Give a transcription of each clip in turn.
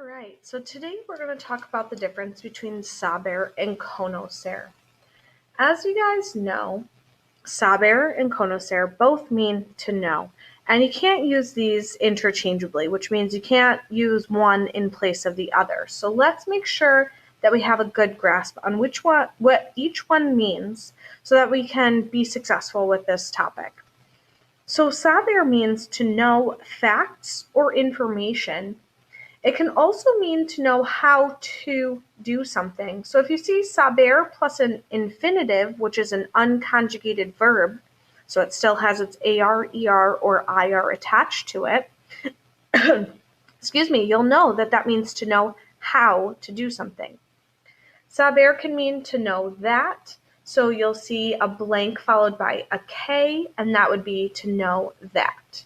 right, so today we're going to talk about the difference between saber and conocer. As you guys know, saber and conocer both mean to know, and you can't use these interchangeably, which means you can't use one in place of the other. So let's make sure that we have a good grasp on what each one means so that we can be successful with this topic. So saber means to know facts or information. It can also mean to know how to do something. So if you see saber plus an infinitive, which is an unconjugated verb, so it still has its AR, ER, or IR attached to it, you'll know that means to know how to do something. Saber can mean to know that, so you'll see a blank followed by a K, and that would be to know that.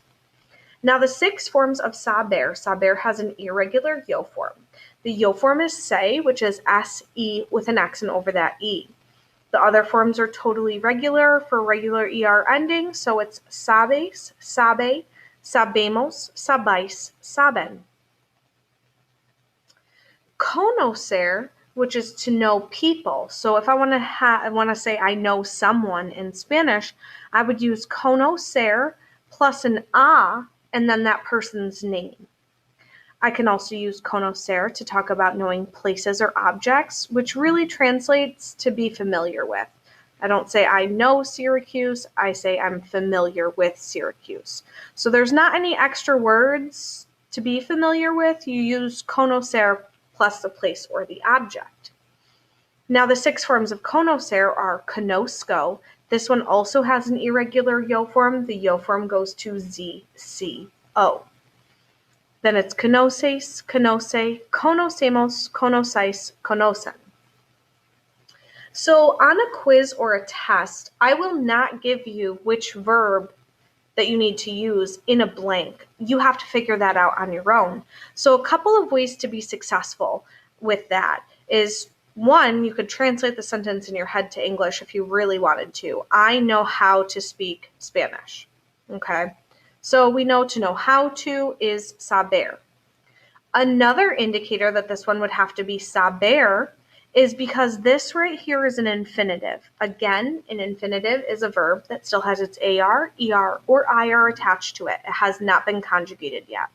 Now, the 6 forms of saber has an irregular yo form. The yo form is se, which is S-E with an accent over that E. The other forms are totally regular for regular ER ending, so it's sabes, sabe, sabemos, sabais, saben. Conocer, which is to know people. So if I want to say I know someone in Spanish, I would use conocer plus an a and then that person's name. I can also use conocer to talk about knowing places or objects, which really translates to be familiar with. I don't say I know Syracuse, I say I'm familiar with Syracuse. So there's not any extra words to be familiar with. You use conocer plus the place or the object. Now the 6 forms of conocer are conozco. This one also has an irregular yo form. The yo form goes to Z, C, O. Then it's conoces, conoce, conocemos, conocéis, conocen. So on a quiz or a test, I will not give you which verb that you need to use in a blank. You have to figure that out on your own. So a couple of ways to be successful with that is, one, you could translate the sentence in your head to English if you really wanted to. I know how to speak Spanish. Okay? So we know to know how to is saber. Another indicator that this one would have to be saber is because this right here is an infinitive. Again, an infinitive is a verb that still has its AR, ER, or IR attached to it. It has not been conjugated yet.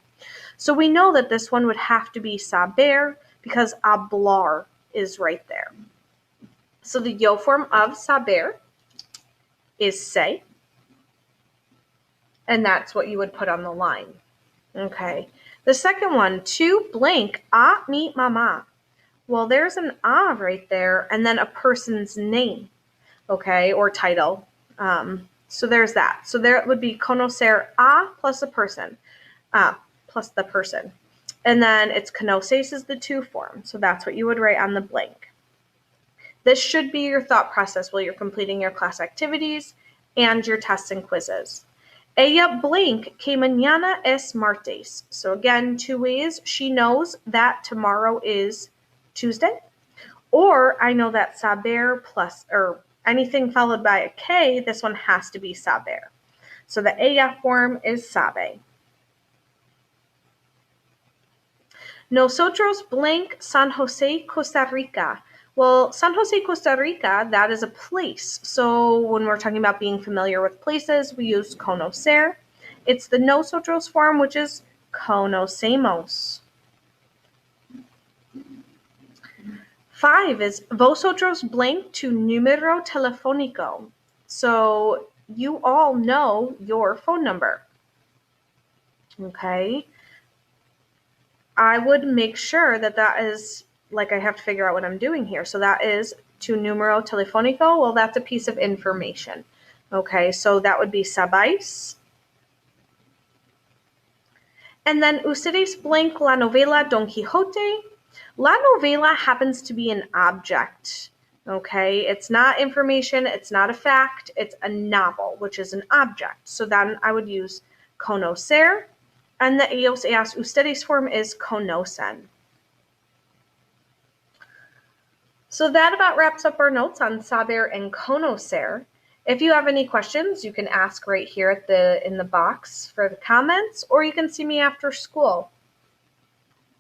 So we know that this one would have to be saber because hablar is right there. So the yo form of saber is se, and that's what you would put on the line. Okay. The second one, to blank, a mi mama. Well, there's an a right there, and then a person's name, okay, or title. So there's that. So there would be conocer a plus a person, plus the person. And then it's conoces is the to form. So that's what you would write on the blank. This should be your thought process while you're completing your class activities and your tests and quizzes. Ella blank que mañana es martes. So again, 2 ways. She knows that tomorrow is Tuesday. Or I know that saber plus, or anything followed by a K, this one has to be saber. So the ella form is sabe. Nosotros blank San Jose, Costa Rica. Well, San Jose, Costa Rica, that is a place. So when we're talking about being familiar with places, we use conocer. It's the nosotros form, which is conocemos. 5 is vosotros blank tu número telefónico. So you all know your phone number. Okay. I would make sure that is, like, I have to figure out what I'm doing here. So that is tu número telefónico. Well, that's a piece of information. Okay, so that would be sabáis. And then ustedes blank la novela Don Quixote. La novela happens to be an object. Okay, it's not information, it's not a fact, it's a novel, which is an object. So then I would use conocer. And the ellos, ellas, ustedes form is conocen. So that about wraps up our notes on saber and conocer. If you have any questions, you can ask right here in the box for the comments, or you can see me after school.